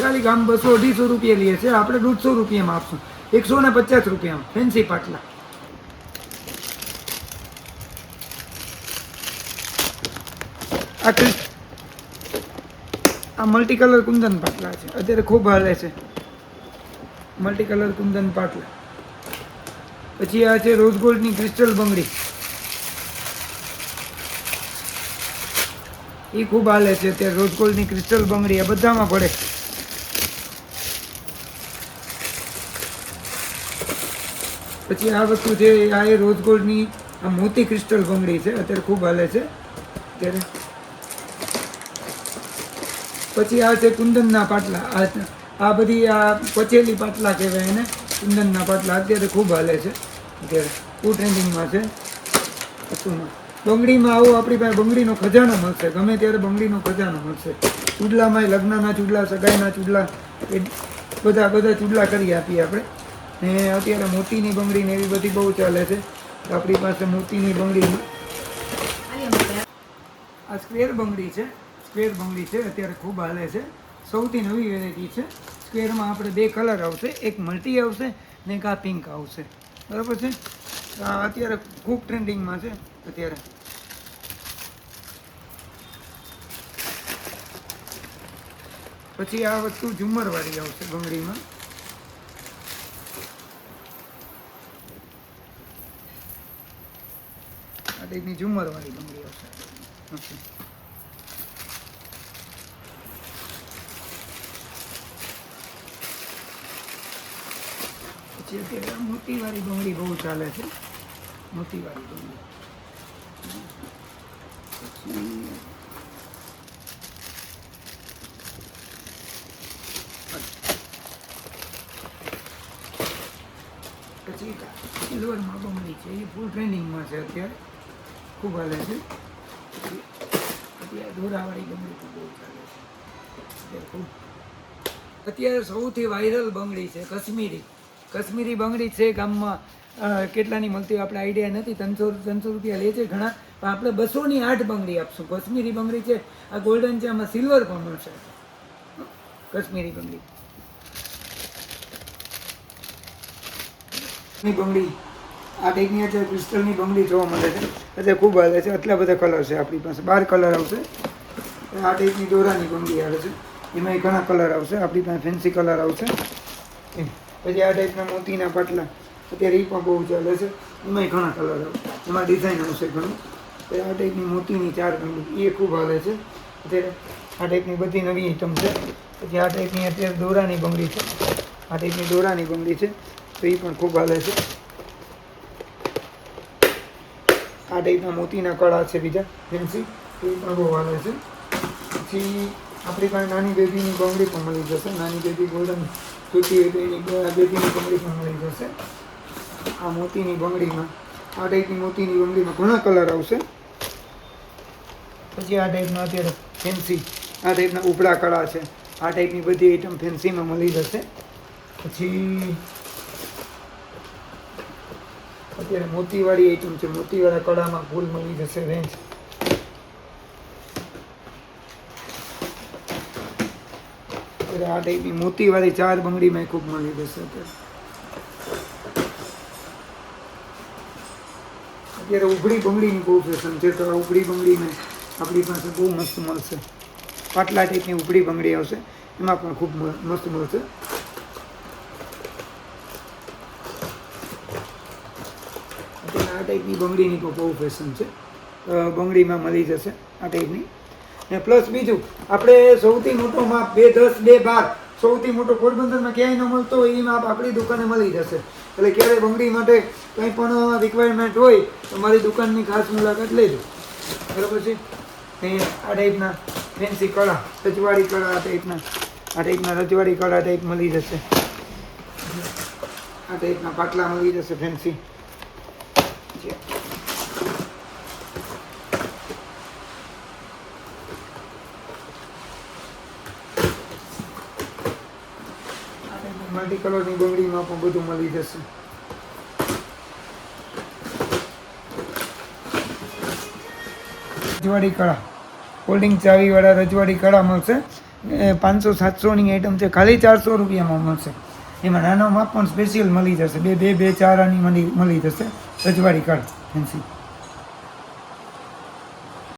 ખાલી ગામ 200-250 રૂપિયા લે છે, આપણે 150 રૂપિયામાં આપશું, 150 રૂપિયામાં ફેન્સી પાટલા. આ મલ્ટી કલર કુંદન પાટલા છે, અત્યારે ખૂબ હાલે છે મલ્ટી કલર કુંદન પાટલા. પછી આ છે રોઝ ગોલ્ડની ક્રિસ્ટલ બંગડી, એ ખૂબ હાલે છે અત્યારે. રોઝ ગોલ્ડની ક્રિસ્ટલ બંગડી આ બધામાં પડે. પછી આ વસ્તુ છે આ એ રોઝ ગોલ્ડની આ મોતી ક્રિસ્ટલ બંગડી છે, અત્યારે ખૂબ હાલે છે અત્યારે. પછી આ છે કુંદનના પાટલા, આ બધી આ પચેલી પાટલા કહેવાય એને, કુંદનના પાટલા અત્યારે ખૂબ હાલે છે અત્યારે, ખૂબ ટ્રેન્ડિંગમાં છે વસ્તુમાં. બંગડીમાં આવો આપણી પાસે બંગડીનો ખજાનો મળશે, ગમે ત્યારે બંગડીનો ખજાનો મળશે. ચૂડલામાં લગ્નના ચૂડલા, સગાઈના ચૂડલા, એ બધા ચૂડલા કરી આપીએ આપણે. ને અત્યારે મોતીની બંગડી ને એવી બધી બહુ ચાલે છે, તો આપણી પાસે મોતીની બંગડી. આ સ્ક્વેર બંગડી છે, સ્ક્વેર બંગડી છે અત્યારે ખૂબ હાલે છે, સૌથી નવી વેરાયટી છે. સ્ક્વેરમાં આપણે 2 કલર આવશે, એક મલ્ટી આવશે ને એક આ પિંક આવશે, બરાબર છે. અત્યારે ખૂબ ટ્રેન્ડિંગમાં છે અત્યારે. પછી આ વસ્તુ ઝુમ્મરવાળી આવશે બંગડીમાં. આ ટાઈપની ઝુમ્મરવાળી બંગડી આવશે. ઓકે. પછી અત્યારે મોતીવાળી બંગડી બહુ ચાલે છે, મોતીવાળી બંગડી. પછી સિલ્વરમાં બંગડી છે, એ ફૂલ ટ્રેન્ડિંગમાં છે અત્યારે, ખૂબ હાલે છે. અત્યારે દોરાવાળી બંગડી પણ બહુ ચાલે છે અત્યારે ખૂબ. અત્યારે સૌથી વાયરલ બંગડી છે કશ્મીરી બંગડી છે. ગામમાં કેટલાની મળતી આપણે આઈડિયા નથી, 300 રૂપિયા લે છે ઘણા, પણ આપણે 200ની 8 બંગડી આપશું. કશ્મીરી બંગડી છે, આ ગોલ્ડન છે, આમાં સિલ્વર પણ મળશે. કશ્મીરી બંગડી બંગડી આ ટાઈપની અત્યારે ક્રિસ્ટલની બંગડી જોવા મળે છે, અત્યારે ખૂબ હાલે છે. આટલા બધા કલર છે આપણી પાસે, 12 કલર આવશે. આ ટાઈપની દોરાની બંગડી આવે છે, એમાં ઘણા કલર આવશે આપણી પાસે, ફેન્સી કલર આવશે. પછી આ ટાઈપના મોતીના પાટલા અત્યારે એ પણ બહુ ચાલે છે, એમાં ઘણા કલર આવે, એમાં ડિઝાઇન આવશે ઘણું. પછી આ ટાઈપની મોતીની 4 બંગડી એ ખૂબ હાલે છે અત્યારે. આ ટાઈપની બધી નવી આઈટમ છે. પછી આ ટાઈપની અત્યારે દોરાની બંગડી છે, આ ટાઈપની દોરાની બંગડી છે, તો એ પણ ખૂબ હાલે છે. આ ટાઈપના મોતીના કળા છે બીજા ફેન્સી, એ પણ બહુ હાલે છે. પછી આપણી પાસે નાની બેબીની બંગડી પણ મળી જશે, નાની બેબી ગોલ્ડન જોતી હોય તો એની બેબીની બંગડી પણ મળી જશે. આ મોતીની બંગડીમાં, આ ટાઈપની મોતીની બંગડીમાં ઘણા કલર આવશે. પછી આ ટાઈપના અત્યારે ફેન્સી, આ ટાઈપના ઉપડા કળા છે, આ ટાઈપની બધી આઈટમ ફેન્સીમાં મળી જશે. પછી અત્યારે મોતીવાળી આઈટમ છે, મોતીવાળા કળામાં ફૂલ મળી જશે રેન્જ. આ ટાઈપની મોતીવાળી 4 બંગડીમાં ખૂબ મળી જશે અત્યારે ઉઘડી બંગડીની બહુ ફેશન છે, તો આ ઉઘડી બંગડીમાં આપણી પાસે બહુ મસ્ત મળશે. પાટલા ટાઈપની ઉઘડી બંગડી આવશે, એમાં પણ ખૂબ મસ્ત મળશે. આ ટાઈપની બંગડીની પણ બહુ ફેશન છે, બંગડીમાં મળી જશે આ ટાઈપની. ને પ્લસ બીજું આપણે સૌથી મોટો માપ 210 212 સૌથી મોટો પોરબંદરમાં ક્યાંય ન મળતો હોય એ માપ આપણી દુકાને મળી જશે. એટલે ક્યારેય બંગડી માટે કંઈ પણ રિક્વાયરમેન્ટ હોય તો મારી દુકાનની ખાસ મુલાકાત લેજો, બરાબર છે. આ ટાઈપના ફેન્સી કળા, રજવાડી કળા, આ ટાઈપના રજવાડી કળા ટાઈપ મળી જશે. આ ટાઈપના પાટલા મળી જશે ફેન્સી. મલ્ટી કલરની બંગડીમાં પણ બધું મળી જશે. રજવાડી કળા, ફોલ્ડિંગ ચાવીવાળા રજવાડી કળા મળશે. 500-700ની આઈટમ છે, ખાલી 400 રૂપિયામાં મળશે. એમાં નાનો માપ પણ સ્પેશિયલ મળી જશે, બે 4 આની મળી જશે રજવાડી કાર્ડ ફેન્સી.